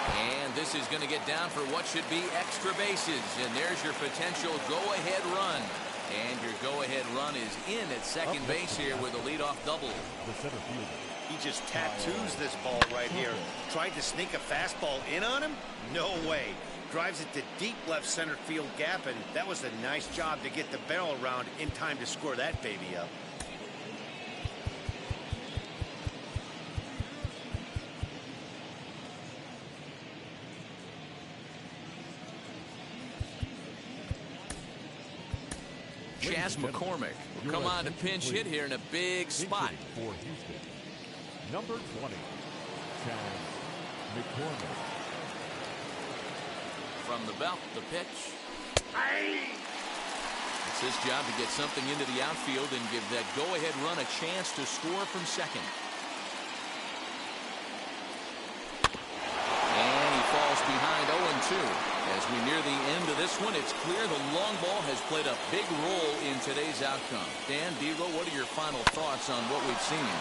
And this is going to get down for what should be extra bases. And there's your potential go-ahead run. And your go-ahead run is in at second base here with a leadoff double. He just tattoos this ball right here. Tried to sneak a fastball in on him? No way. Drives it to deep left center field gap, and that was a nice job to get the barrel around in time to score that baby up. Chas McCormick will come on to pinch hit here in a big spot. For Houston, number 20, Chas McCormick. From the belt, the pitch. It's his job to get something into the outfield and give that go-ahead run a chance to score from second. And he falls behind 0-2. As we near the end of this one, it's clear the long ball has played a big role in today's outcome. Dan, Devo, what are your final thoughts on what we've seen?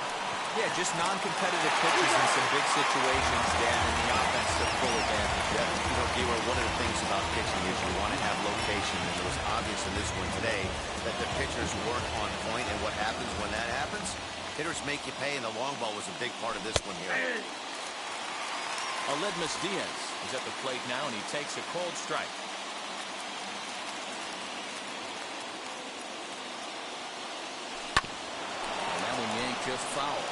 Yeah, just non-competitive pitches in some big situations, Dan, and the offense took full advantage. Yeah, you know, Devo, one of the things about pitching is you want to have location, and it was obvious in this one today that the pitchers weren't on point, and what happens when that happens? Hitters make you pay, and the long ball was a big part of this one here. Aledmus Diaz is at the plate now, and he takes a cold strike. And that one yanked just foul.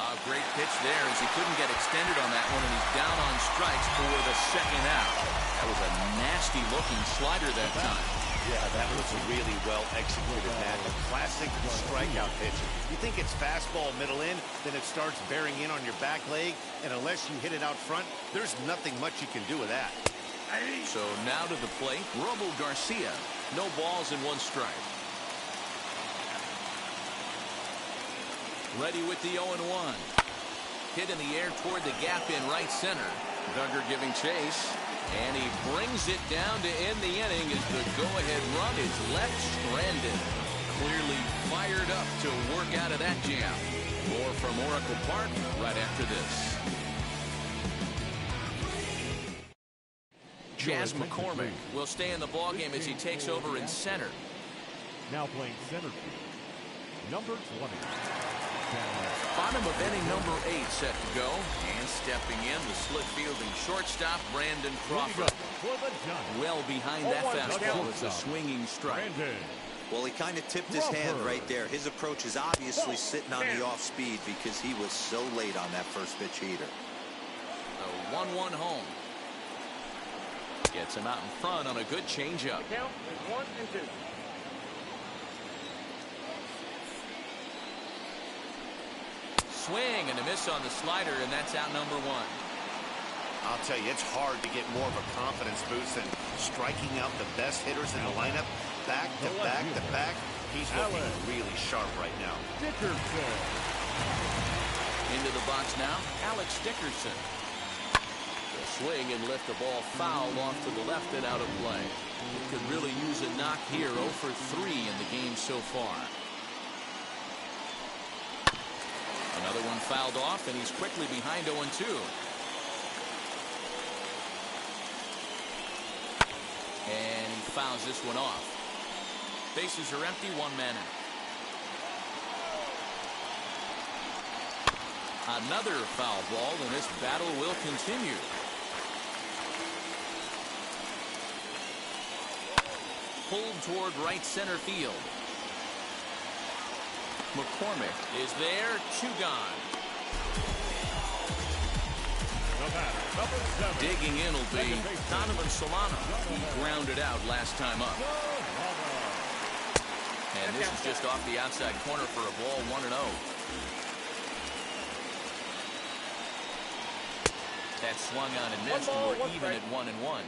A great pitch there as he couldn't get extended on that one, and he's down on strikes for the second out. That was a nasty-looking slider that time. Yeah, that was a really well-executed, Matt. A classic strikeout pitch. You think it's fastball middle in, then it starts bearing in on your back leg, and unless you hit it out front, there's nothing much you can do with that. So now to the plate, Robo Garcia. No balls and 1 strike. Ready with the 0-1. Hit in the air toward the gap in right center. Duggar giving chase. And he brings it down to end the inning as the go-ahead run is left stranded. Clearly fired up to work out of that jam. More from Oracle Park right after this. Jazz McCormick will stay in the ballgame as he takes over in center. Now playing center field, number 20. Bottom of inning number 8 set to go. And stepping in, the split fielding shortstop, Brandon Crawford. Well behind that fastball. It's a swinging strike. Well, he kind of tipped his hand right there. His approach is obviously sitting on the off speed because he was so late on that first pitch heater. The 1-1 home. Gets him out in front on a good changeup. Count is 1 and 2. Swing and a miss on the slider, and that's out number 1. I'll tell you, it's hard to get more of a confidence boost than striking out the best hitters in the lineup. Back to back to back. He's looking really sharp right now. Dickerson. Into the box now, Alex Dickerson. The swing and lift the ball foul off to the left and out of play. He could really use a knock here. 0 for 3 in the game so far. Another one fouled off, and he's quickly behind 0-2. And he fouls this one off. Bases are empty, 1 man out. Another foul ball, and this battle will continue. Pulled toward right center field. McCormick is there, 2 gone. Digging in will be Donovan Solano. He grounded out last time up. And this is just off the outside corner for a ball, 1-0. That swung on and missed. We're even at 1-1.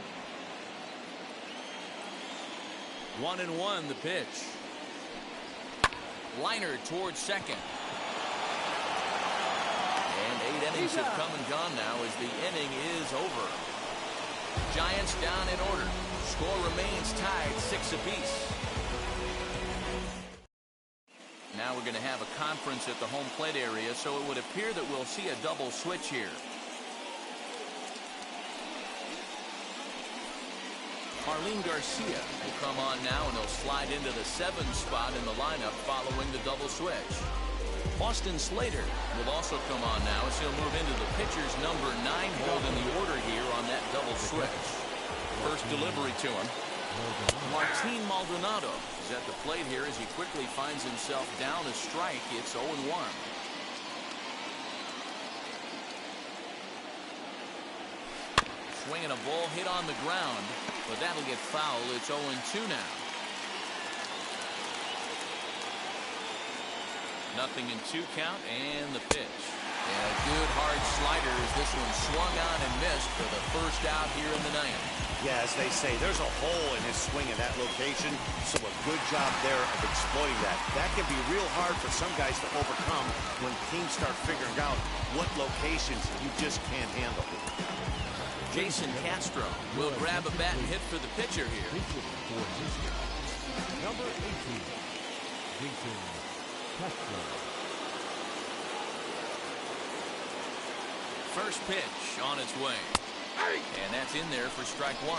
1-1 the pitch. Liner towards second. And 8 innings have come and gone now as the inning is over. Giants down in order. Score remains tied 6 apiece. Now we're going to have a conference at the home plate area, so it would appear that we'll see a double switch here. Marlene Garcia will come on now, and he'll slide into the 7th spot in the lineup following the double switch. Austin Slater will also come on now as he'll move into the pitcher's number 9 hold in the order here on that double switch. First delivery to him. Martin Maldonado is at the plate here as he quickly finds himself down a strike. It's 0-1. Swinging a ball hit on the ground, but that'll get foul. It's 0-2 now. Nothing in 2 count, and the pitch. And a good hard slider as this one swung on and missed for the first out here in the 9th. Yeah, as they say, there's a hole in his swing in that location, so a good job there of exploiting that. That can be real hard for some guys to overcome when teams start figuring out what locations you just can't handle. Jason Castro will grab a bat and hit for the pitcher here. Number 18, Jason Castro. First pitch on its way. And that's in there for strike 1.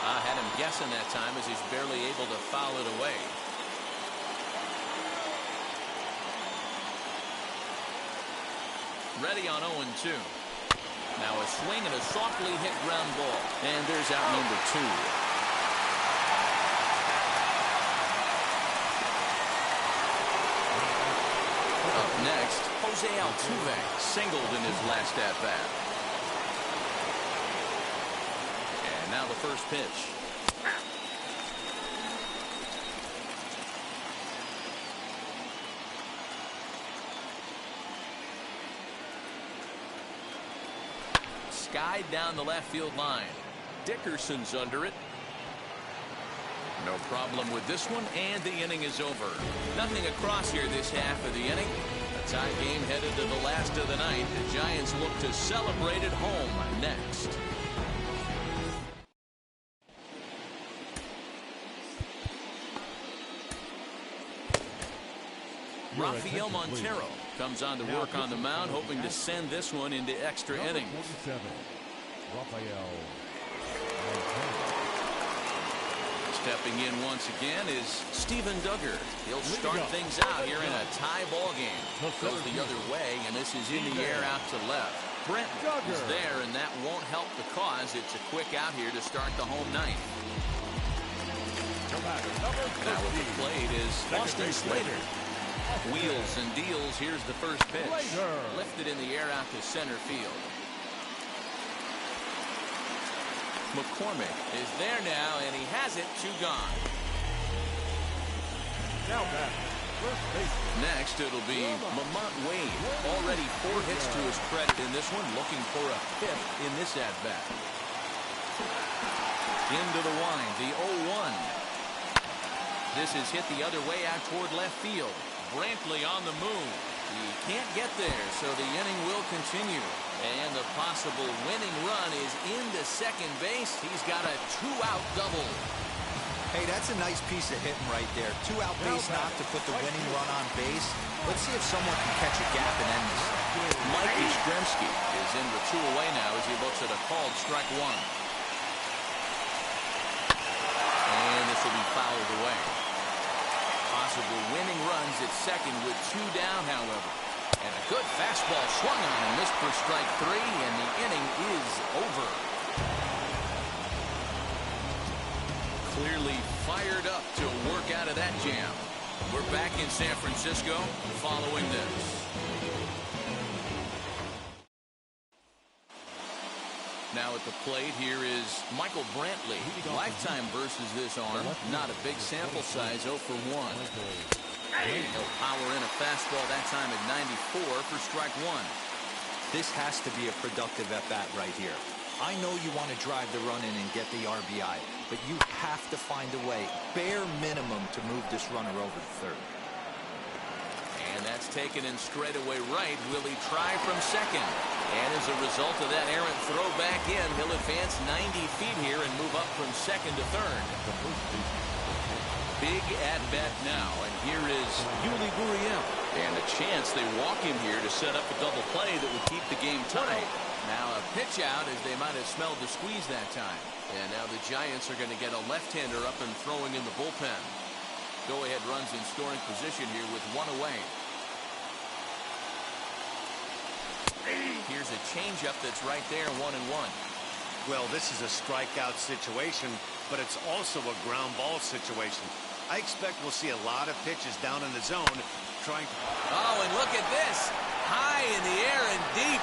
I had him guessing that time as he's barely able to foul it away. Ready on 0-2. Now a swing and a softly hit ground ball. And there's out number 2. Up next, Jose Altuve singled in his last at-bat. And now the first pitch. Skied down the left field line. Dickerson's under it. No problem with this one, and the inning is over. Nothing across here this half of the inning. A tie game headed to the last of the night. The Giants look to celebrate at home next. Rafael Montero comes on to work on the mound, hoping to send this one into extra innings. Stepping in once again is Steven Duggar. He'll start things out here in a tie ball game. Goes the other way, and this is in the air out to left. Brent is there, and that won't help the cause. It's a quick out here to start the home ninth. Now with the plate is Austin Slater. Wheels and deals. Here's the first pitch. Lifted in the air out to center field. McCormick is there now, and he has it. 2 gone. Now back, first base. Next, it'll be Lamont Wade. Already 4 hits to his credit in this one, looking for a 5th in this at-bat. Into the wind, the 0-1. This is hit the other way out toward left field. Brantley on the move. He can't get there, so the inning will continue. And the possible winning run is into second base. He's got a 2-out double. Hey, that's a nice piece of hitting right there. 2-out base knock to put the winning run on base. Let's see if someone can catch a gap and end this. Mike Yastrzemski is in with 2 away now as he looks at a called strike 1. And this will be fouled away. Possible winning runs at second with 2 down, however. And a good fastball swung on and missed for strike 3, and the inning is over. Clearly fired up to work out of that jam. We're back in San Francisco following this. Now at the plate here is Michael Brantley. Lifetime versus this arm. Not a big sample size, 0 for 1. He'll power in a fastball that time at 94 for strike 1. This has to be a productive at-bat right here. I know you want to drive the run in and get the RBI, but you have to find a way, bare minimum, to move this runner over to third. And that's taken in straightaway right. Will he try from second? And as a result of that errant throw back in, he'll advance 90 feet here and move up from second to third. Big at-bat now, and here is Yuli Gurriel. And a chance they walk him here to set up a double play that would keep the game tight. Now a pitch out as they might have smelled the squeeze that time. And now the Giants are going to get a left-hander up and throwing in the bullpen. Go-ahead runs in scoring position here with 1 away. Here's a changeup that's right there, 1-1. Well, this is a strikeout situation, but it's also a ground ball situation. I expect we'll see a lot of pitches down in the zone trying to... Oh, and look at this. High in the air and deep.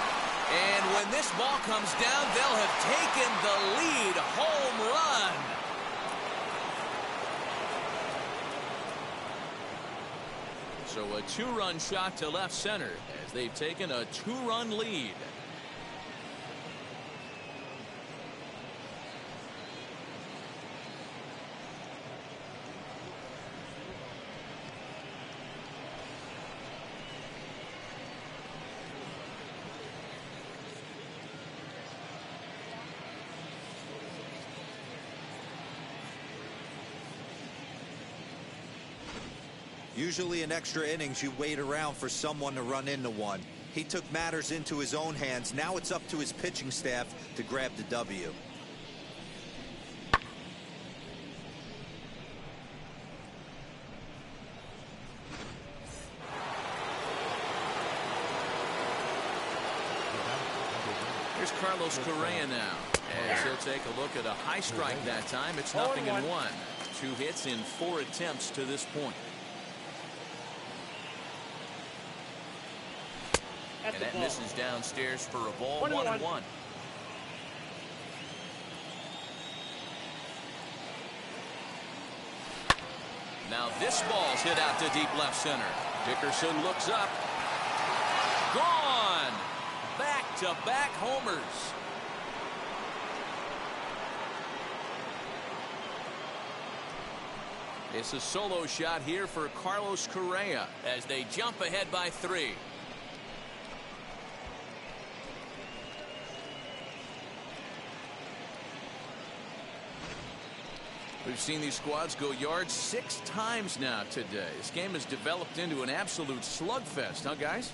And when this ball comes down, they'll have taken the lead. Home run. So a 2-run shot to left center as they've taken a 2-run lead. Usually in extra innings, you wait around for someone to run into one. He took matters into his own hands. Now it's up to his pitching staff to grab the W. Here's Carlos Correa now, as he'll take a look at a high strike that time. It's 0-1. 2 hits in 4 attempts to this point. And that misses downstairs for a ball. 1-1. Now this ball's hit out to deep left center. Dickerson looks up. Gone. Back-to-back homers. It's a solo shot here for Carlos Correa as they jump ahead by 3. We've seen these squads go yards 6 times now today. This game has developed into an absolute slugfest, huh, guys?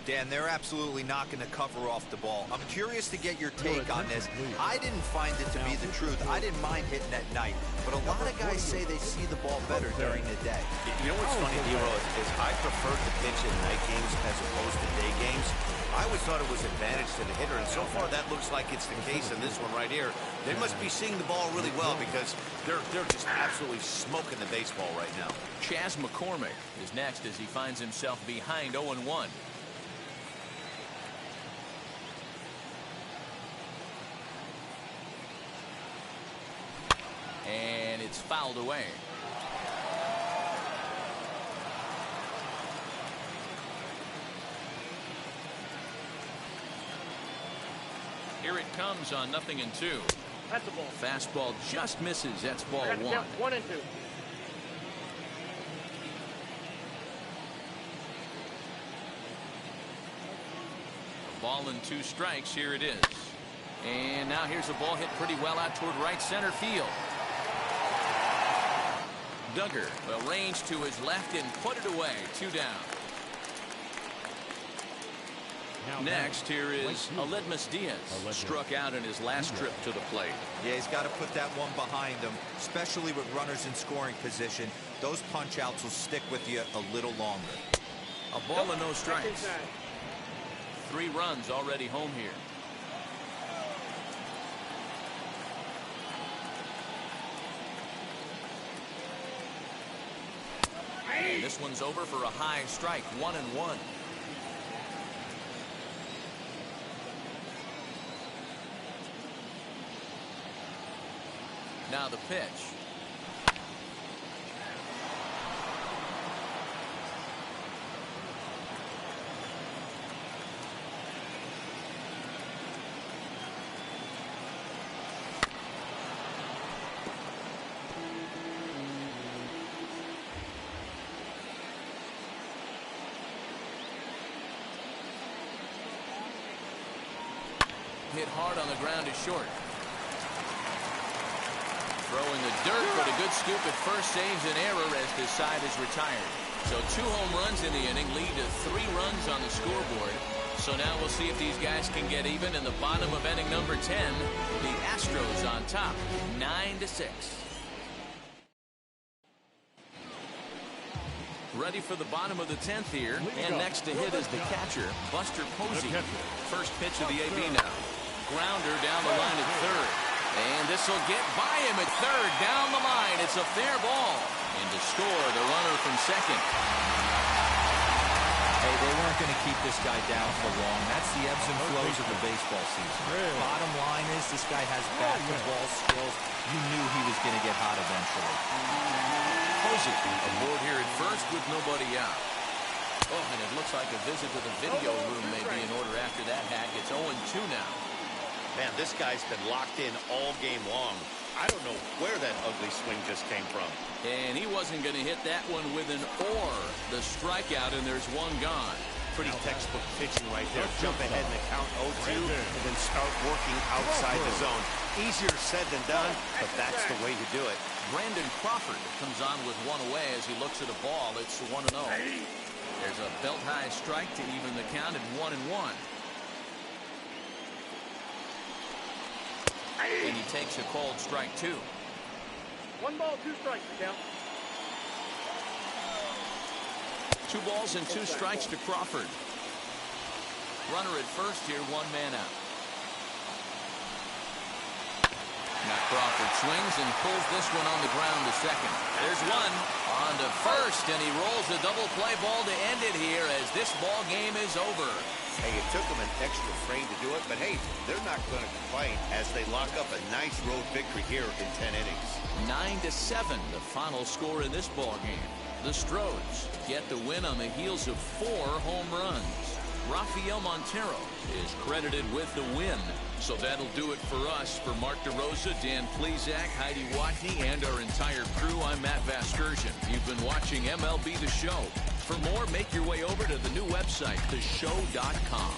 Dan, they're absolutely not going to cover off the ball. I'm curious to get your take on this. I didn't find it to be the truth. I didn't mind hitting at night, but a lot of guys say they see the ball better during the day. You know what's funny, Nero, is I prefer to pitch in night games as opposed to day games. I always thought it was advantage to the hitter, and so far that looks like it's the case in this one right here. They must be seeing the ball really well because they're just absolutely smoking the baseball right now. Chas McCormick is next as he finds himself behind 0-1. And it's fouled away. Here it comes on 0-2. That's a ball. Fastball just misses. That's ball 1. 1 and 2. A ball and 2 strikes. Here it is. And now here's a ball hit pretty well out toward right center field. Duggar arranged to his left and put it away. 2 down. Next, here is Aledmus Diaz. Struck out in his last trip to the plate. Yeah, he's got to put that one behind him, especially with runners in scoring position. Those punch-outs will stick with you a little longer. A ball and no strikes. 3 runs already home here. And this one's over for a high strike. 1-1. Now the pitch. Hit hard on the ground is short. Throwing the dirt, but a good scoop at first saves an error as this side is retired. So 2 home runs in the inning lead to 3 runs on the scoreboard. So now we'll see if these guys can get even in the bottom of inning number 10. The Astros on top, 9-6. Ready for the bottom of the 10th here. And next to hit is the catcher, Buster Posey. First pitch of the AB now. Grounder down the line at third. And this will get by him at third. Down the line. It's a fair ball. And to score, the runner from second. Hey, they weren't going to keep this guy down for long. That's the ebbs and flows of the baseball season. Bottom line is this guy has bat-to-ball skills. You knew he was going to get hot eventually. Posey aboard here at first with nobody out. Oh, and it looks like a visit to the video room may be in order after that hack. It's 0-2 now. Man, this guy's been locked in all game long. I don't know where that ugly swing just came from. And he wasn't going to hit that one with an or. The strikeout, and there's 1 gone. Pretty textbook pitching right there. Jump ahead in the count 0-2 and then start working outside the zone. Easier said than done, but that's the way to do it. Brandon Crawford comes on with 1 away as he looks at a ball. It's 1-0. There's a belt-high strike to even the count at 1-1. And he takes a called strike 2. 1 ball, 2 strikes to count. 2 balls and 2 strikes to Crawford. Runner at first here, 1 man out. Now Crawford swings and pulls this one on the ground to second. There's 1 on to first, and he rolls the double play ball to end it here as this ball game is over. Hey, it took them an extra frame to do it, but hey, they're not going to complain as they lock up a nice road victory here in 10 innings. 9-7, the final score in this ball game. The Stros get the win on the heels of 4 home runs. Rafael Montero is credited with the win. So that'll do it for us. For Mark DeRosa, Dan Plesac, Heidi Watney, and our entire crew, I'm Matt Vasgersian. You've been watching MLB The Show. For more, make your way over to the new website, theshow.com.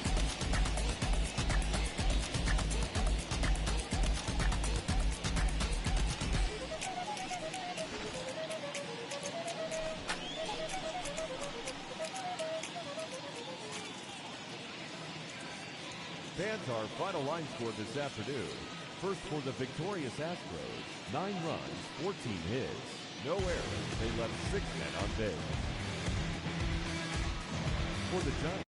Fans, our final line score this afternoon. First for the victorious Astros, 9 runs, 14 hits, no errors. They left 6 men on base. For the Giants.